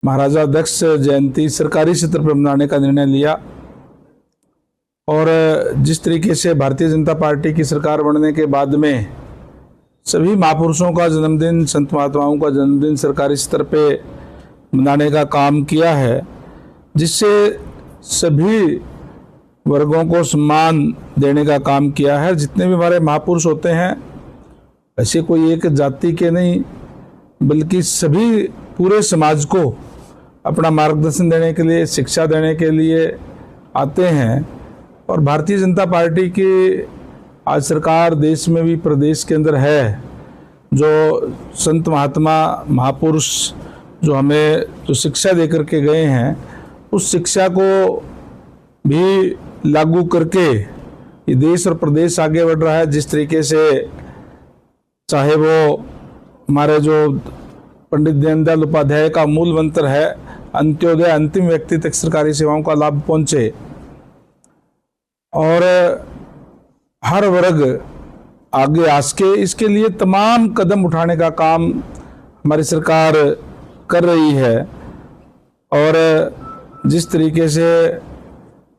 महाराजा दक्ष जयंती सरकारी सत्र पर मनाने का निर्णय लिया। और जिस तरीके से भारतीय जनता पार्टी की सरकार बनने के बाद में सभी महापुरुषों का जन्मदिन, संत महात्माओं का जन्मदिन सरकारी स्तर पे मनाने का काम किया है, जिससे सभी वर्गों को सम्मान देने का काम किया है। जितने भी हमारे महापुरुष होते हैं, ऐसे कोई एक जाति के नहीं, बल्कि सभी पूरे समाज को अपना मार्गदर्शन देने के लिए, शिक्षा देने के लिए आते हैं। और भारतीय जनता पार्टी की आज सरकार देश में भी, प्रदेश के अंदर है। जो संत महात्मा महापुरुष जो हमें जो शिक्षा दे करके गए हैं, उस शिक्षा को भी लागू करके ये देश और प्रदेश आगे बढ़ रहा है। जिस तरीके से चाहे वो हमारे जो पंडित दीनदयाल उपाध्याय का मूल मंत्र है, अंत्योदय, अंतिम व्यक्ति तक सरकारी सेवाओं का लाभ पहुंचे, और हर वर्ग आगे आ सके, इसके लिए तमाम कदम उठाने का काम हमारी सरकार कर रही है। और जिस तरीके से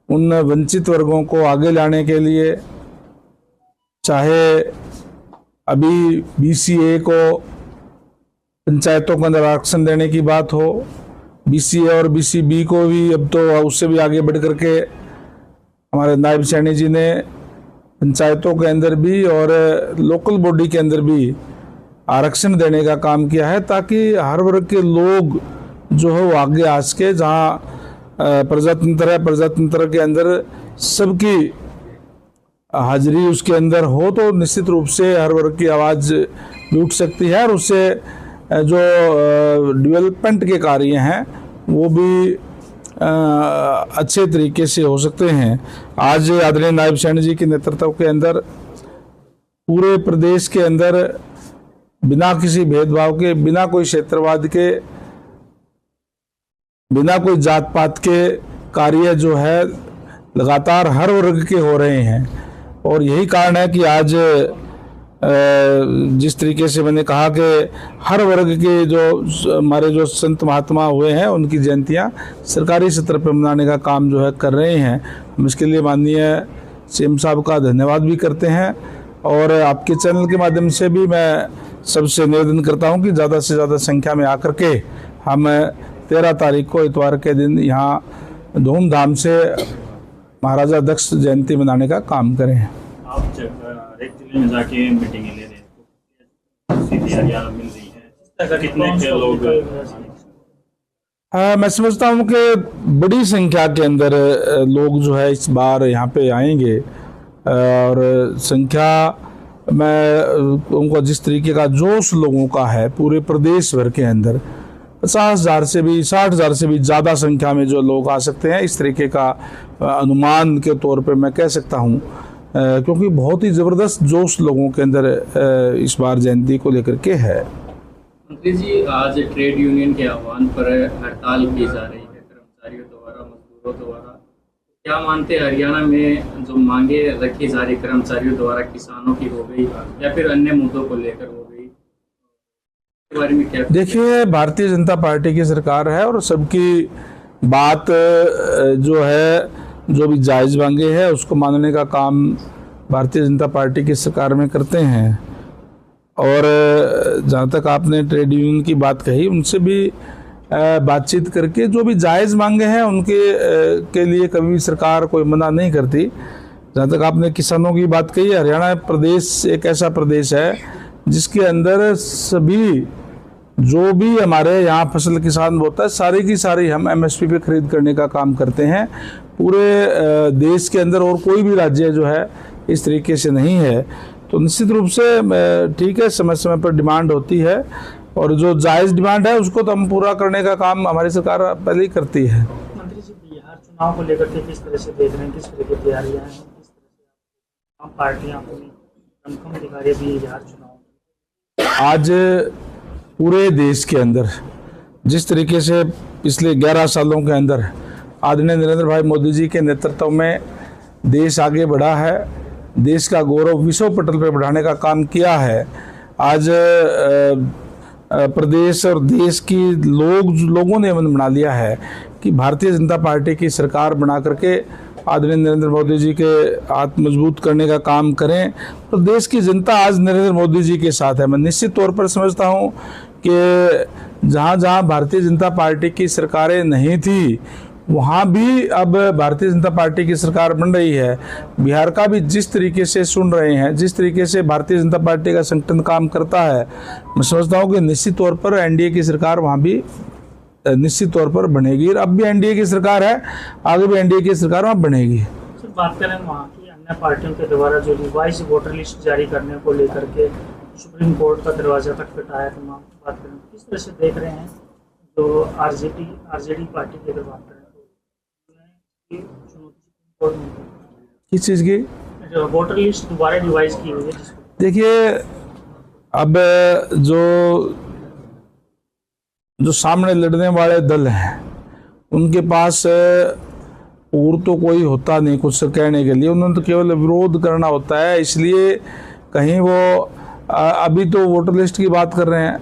उन वंचित वर्गों को आगे लाने के लिए, चाहे अभी BCA को पंचायतों के अंदर आरक्षण देने की बात हो, BCA और BCB को भी अब तो उससे भी आगे बढ़ करके हमारे नायब सैनी जी ने पंचायतों के अंदर भी और लोकल बॉडी के अंदर भी आरक्षण देने का काम किया है, ताकि हर वर्ग के लोग जो है वो आगे आ सके। जहाँ प्रजातंत्र है, प्रजातंत्र के अंदर सबकी हाजिरी उसके अंदर हो, तो निश्चित रूप से हर वर्ग की आवाज़ भी उठ सकती है, और उससे जो डेवलपमेंट के कार्य हैं वो भी अच्छे तरीके से हो सकते हैं। आज आदरणीय नायब सैनी जी के नेतृत्व के अंदर पूरे प्रदेश के अंदर बिना किसी भेदभाव के, बिना कोई क्षेत्रवाद के, बिना कोई जात पात के कार्य जो है लगातार हर वर्ग के हो रहे हैं। और यही कारण है कि आज जिस तरीके से मैंने कहा कि हर वर्ग के जो हमारे जो संत महात्मा हुए हैं, उनकी जयंतियां सरकारी सत्र पर मनाने का काम जो है कर रहे हैं। हम इसके लिए माननीय CM साहब का धन्यवाद भी करते हैं। और आपके चैनल के माध्यम से भी मैं सबसे निवेदन करता हूं कि ज़्यादा से ज़्यादा संख्या में आकर के हम 13 तारीख को इतवार के दिन यहाँ धूमधाम से महाराजा दक्ष जयंती मनाने का काम करें। आप एक जिले में जाके मीटिंगें ले रहे हैं, तैयारियां मिल रही हैं, कितने के लोग? मैं समझता हूँ कि बड़ी संख्या के अंदर लोग जो है इस बार यहाँ पे आएंगे। और संख्या मैं उनका जिस तरीके का जोश लोगों का है पूरे प्रदेश भर के अंदर, 50,000 से भी 60,000 से भी ज़्यादा संख्या में जो लोग आ सकते हैं, इस तरीके का अनुमान के तौर पे मैं कह सकता हूँ। क्योंकि बहुत ही ज़बरदस्त जोश लोगों के अंदर इस बार जयंती को लेकर के है। मंत्री जी, आज ट्रेड यूनियन के आह्वान पर हड़ताल की जा रही है कर्मचारियों द्वारा, मजदूरों द्वारा। क्या मानते हैं, हरियाणा में जो मांगे रखी जा रही कर्मचारियों द्वारा, किसानों की हो गई या फिर अन्य मुद्दों को लेकर हो गई, इसके बारे में क्या? देखिए, भारतीय जनता पार्टी की सरकार है और सबकी बात जो है, जो भी जायज़ मांगे है उसको मानने का काम भारतीय जनता पार्टी की सरकार में करते हैं। और जहाँ तक आपने ट्रेड यूनियन की बात कही, उनसे भी बातचीत करके जो भी जायज़ मांगे हैं उनके के लिए कभी भी सरकार कोई मना नहीं करती। जहाँ तक आपने किसानों की बात कही, हरियाणा प्रदेश एक ऐसा प्रदेश है जिसके अंदर सभी जो भी हमारे यहाँ फसल किसान होता है, सारी की सारी हम MSP पे खरीद करने का काम करते हैं। पूरे देश के अंदर और कोई भी राज्य जो है इस तरीके से नहीं है। तो निश्चित रूप से ठीक है, समय समय पर डिमांड होती है, और जो जायज़ डिमांड है उसको तो हम पूरा करने का काम हमारी सरकार पहले ही करती है। मंत्री जी, बिहार चुनाव को लेकर के किस तरह से देख रहे हैं, किस तरह की तैयारियां हैं, किस तरह से आम पार्टियां अपनी दमखम दिखा रही है बिहार चुनाव? आज पूरे देश के अंदर जिस तरीके से पिछले 11 सालों के अंदर आदरणीय नरेंद्र भाई मोदी जी के नेतृत्व में देश आगे बढ़ा है, देश का गौरव विश्व पटल पर बढ़ाने का काम किया है। आज प्रदेश और देश की लोगों ने मन बना लिया है कि भारतीय जनता पार्टी की सरकार बना करके आदरणीय नरेंद्र मोदी जी के हाथ मजबूत करने का काम करें। तो देश की जनता आज नरेंद्र मोदी जी के साथ है। मैं निश्चित तौर पर समझता हूं कि जहां जहां भारतीय जनता पार्टी की सरकारें नहीं थी वहां भी अब भारतीय जनता पार्टी की सरकार बन रही है। बिहार का भी जिस तरीके से सुन रहे हैं, जिस तरीके से भारतीय जनता पार्टी का संगठन काम करता है, मैं समझता हूं कि निश्चित तौर पर एनडीए की सरकार वहां भी निश्चित तौर पर बनेगी। और अब भी एनडीए की सरकार है, आगे भी एनडीए की सरकार वहाँ बनेगी। सर, बात करें वहाँ की अन्य पार्टियों के द्वारा जो रिवाइज वोटर लिस्ट जारी करने को लेकर के सुप्रीम कोर्ट का दरवाजा तक खटकाया, तमाम बात करें किस तरह से देख रहे हैं जो आरजेडी पार्टी की अगर बात करें तो सुप्रीम कोर्ट में किस चीज़ की वोटर लिस्ट दोबारा रिवाइज की हुई है? देखिए, अब जो सामने लड़ने वाले दल हैं उनके पास और तो कोई होता नहीं कुछ कहने के लिए, उन्होंने तो केवल विरोध करना होता है। इसलिए कहीं वो अभी तो वोटर लिस्ट की बात कर रहे हैं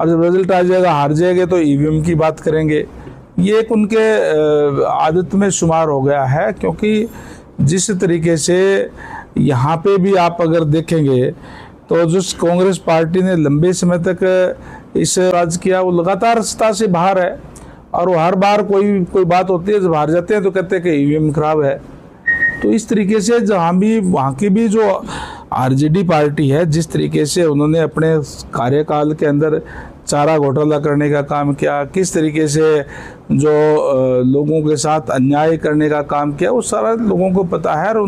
और जब रिजल्ट आ जाएगा, हार जाएंगे तो ईवीएम की बात करेंगे। ये एक उनके आदत में शुमार हो गया है, क्योंकि जिस तरीके से यहाँ पे भी आप अगर देखेंगे तो जिस कांग्रेस पार्टी ने लंबे समय तक इस राज किया, वो लगातार सत्ता से बाहर है और वो हर बार कोई बात होती है, जब हार जाते हैं तो कहते हैं कि ईवीएम खराब है। तो इस तरीके से जहाँ भी वहाँ की भी जो आरजेडी पार्टी है, जिस तरीके से उन्होंने अपने कार्यकाल के अंदर चारा घोटाला करने का काम किया, किस तरीके से जो लोगों के साथ अन्याय करने का काम किया, वो सारा लोगों को पता है और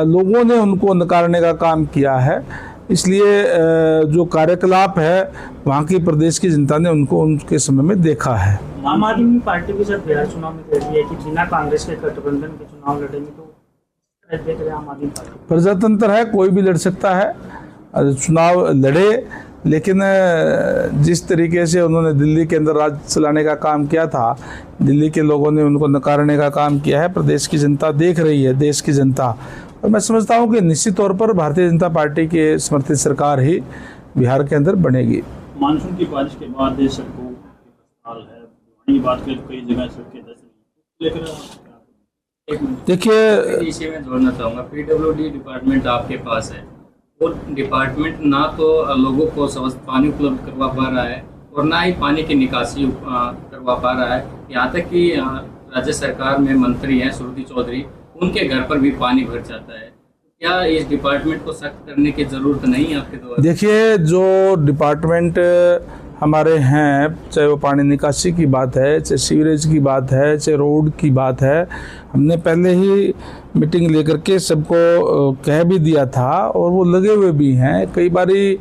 लोगों ने उनको नकारने का काम किया है। इसलिए जो कार्यकलाप है वहाँ की प्रदेश की जनता ने उनको उनके समय में देखा है। आम आदमी पार्टी के साथ बिहार चुनाव में कह रही है कि बिना कांग्रेस के गठबंधन के चुनाव लड़ेंगे, तो देख रहे आम आदमी पार्टी प्रजातंत्र है, कोई भी लड़ सकता है चुनाव लड़े, लेकिन जिस तरीके से उन्होंने दिल्ली के अंदर राज चलाने का काम किया था, दिल्ली के लोगों ने उनको नकारने का काम किया है। प्रदेश की जनता देख रही है, देश की जनता, और मैं समझता हूं कि निश्चित तौर पर भारतीय जनता पार्टी की समर्थित सरकार ही बिहार के अंदर बनेगी। मानसून की बारिश के बाद सड़कों हाल है, की बात करें तो कई जगह सड़कें लेकर देखिए, इसी में जोड़ना चाहूँगा, पीडब्ल्यूडी डिपार्टमेंट आपके पास है, वो डिपार्टमेंट ना तो लोगों को स्वच्छ पानी उपलब्ध करवा पा रहा है और ना ही पानी की निकासी करवा पा रहा है। यहाँ तक कि राज्य सरकार में मंत्री हैं श्रुति चौधरी, उनके घर पर भी पानी भर जाता है। क्या इस डिपार्टमेंट को सख्त करने की जरूरत नहीं है आपके द्वारा? देखिए, जो डिपार्टमेंट हमारे हैं, चाहे वो पानी निकासी की बात है, चाहे सीवरेज की बात है, चाहे रोड की बात है, हमने पहले ही मीटिंग लेकर के सबको कह भी दिया था और वो लगे हुए भी हैं। कई बारी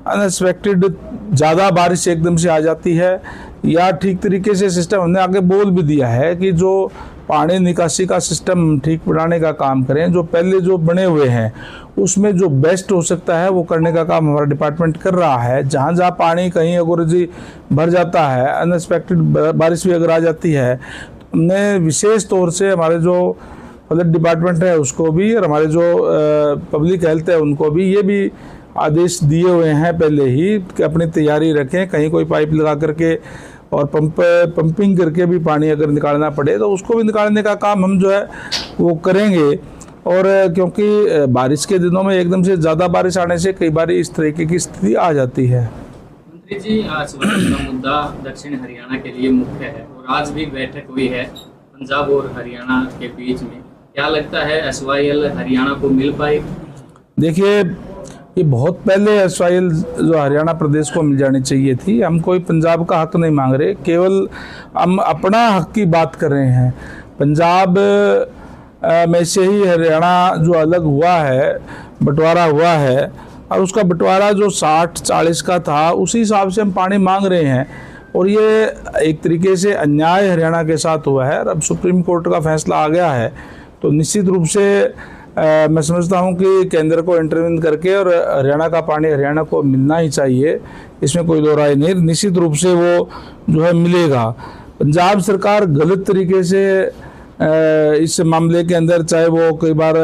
अनएक्सपेक्टेड ज़्यादा बारिश एकदम से आ जाती है या ठीक तरीके से सिस्टम, हमने आगे बोल भी दिया है कि जो पानी निकासी का सिस्टम ठीक बनाने का काम करें, जो पहले जो बने हुए हैं उसमें जो बेस्ट हो सकता है वो करने का काम हमारा डिपार्टमेंट कर रहा है। जहाँ जहाँ पानी कहीं अगर जी भर जाता है, अनएक्सपेक्टेड बारिश भी अगर आ जाती है, तो हमने विशेष तौर से हमारे जो फ्लड डिपार्टमेंट है उसको भी और हमारे जो पब्लिक हेल्थ है उनको भी ये भी आदेश दिए हुए हैं पहले ही कि अपनी तैयारी रखें, कहीं कोई पाइप लगा करके और पंपिंग करके भी पानी अगर निकालना पड़े तो उसको भी निकालने का काम हम जो है वो करेंगे। और क्योंकि बारिश के दिनों में एकदम से ज़्यादा बारिश आने से कई बार इस तरीके की स्थिति आ जाती है। मंत्री जी, आज का मुद्दा दक्षिण हरियाणा के लिए मुख्य है और आज भी बैठक हुई है पंजाब और हरियाणा के बीच में। क्या लगता है SYL हरियाणा को मिल पाएगी? देखिए, ये बहुत पहले SYL जो हरियाणा प्रदेश को मिल जानी चाहिए थी। हम कोई पंजाब का हक नहीं मांग रहे, केवल हम अपना हक की बात कर रहे हैं। पंजाब में से ही हरियाणा जो अलग हुआ है, बंटवारा हुआ है, और उसका बंटवारा जो 60-40 का था उसी हिसाब से हम पानी मांग रहे हैं और ये एक तरीके से अन्याय हरियाणा के साथ हुआ है। अब सुप्रीम कोर्ट का फैसला आ गया है तो निश्चित रूप से मैं समझता हूं कि केंद्र को इंटरवीन करके और हरियाणा का पानी हरियाणा को मिलना ही चाहिए, इसमें कोई दो राय नहीं। निश्चित रूप से वो जो है मिलेगा। पंजाब सरकार गलत तरीके से इस मामले के अंदर, चाहे वो कई बार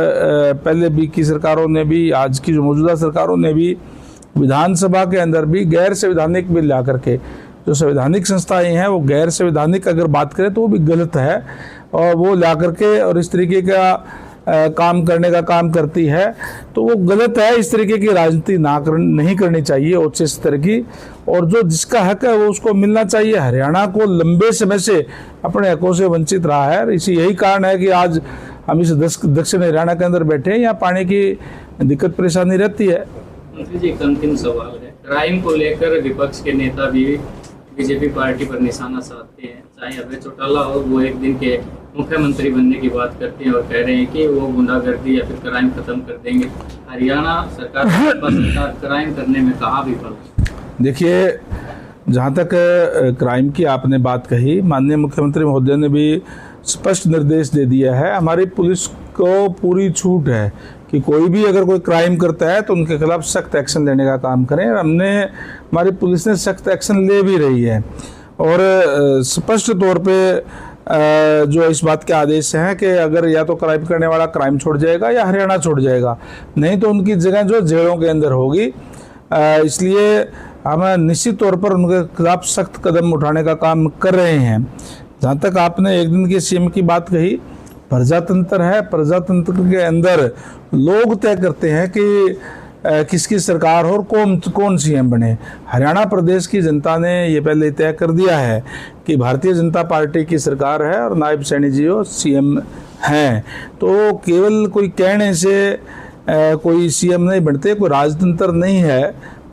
पहले भी की सरकारों ने भी, आज की जो मौजूदा सरकारों ने भी विधानसभा के अंदर भी गैर संवैधानिक बिल ला करके जो संवैधानिक संस्थाएं हैं वो गैर संवैधानिक अगर बात करें तो वो भी गलत है, और वो ला करके और इस तरीके का काम करने का काम करती है तो वो गलत है। इस तरीके की राजनीति नहीं करनी चाहिए उच्च स्तर की, और जो जिसका हक है वो उसको मिलना चाहिए। हरियाणा को लंबे समय से अपने हकों से वंचित रहा है, यही कारण है कि आज हम इस दक्षिण हरियाणा के अंदर बैठे हैं, यहाँ पानी की दिक्कत परेशानी रहती है। मंत्री जी, एक अंतिम सवाल है, क्राइम को लेकर विपक्ष के नेता भी बीजेपी पार्टी पर निशाना साधते हैं, चाहे अभय चौटाला हो, वो एक दिन के मुख्यमंत्री बनने की बात करते हैं और कह रहे हैं कि वो गुंडागर्दी या फिर क्राइम खत्म कर देंगे। हरियाणा सरकार क्राइम करने में कहाँ विफल है? देखिए, जहाँ तक क्राइम की आपने बात कही, माननीय मुख्यमंत्री महोदय ने भी स्पष्ट निर्देश दे दिया है, हमारी पुलिस को पूरी छूट है कि कोई भी अगर कोई क्राइम करता है तो उनके खिलाफ सख्त एक्शन लेने का काम करें। हमारी पुलिस ने सख्त एक्शन ले भी रही है, और स्पष्ट तौर पे जो इस बात के आदेश हैं कि अगर या तो क्राइम करने वाला क्राइम छोड़ जाएगा या हरियाणा छोड़ जाएगा, नहीं तो उनकी जगह जो जेलों के अंदर होगी। इसलिए हम निश्चित तौर पर उनके खिलाफ सख्त कदम उठाने का काम कर रहे हैं। जहाँ तक आपने एक दिन के सीएम की बात कही, प्रजातंत्र है, प्रजातंत्र के अंदर लोग तय करते हैं कि किसकी सरकार हो और कौन सीएम बने। हरियाणा प्रदेश की जनता ने ये पहले तय कर दिया है कि भारतीय जनता पार्टी की सरकार है और नायब सैनी जी हो सीएम हैं, तो केवल कोई कहने से कोई सीएम नहीं बनते। कोई राजतंत्र नहीं है,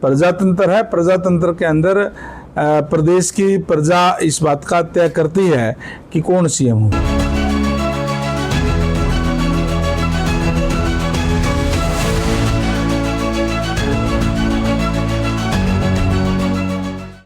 प्रजातंत्र है। प्रजातंत्र के अंदर प्रदेश की प्रजा इस बात का तय करती है कि कौन सीएम हो।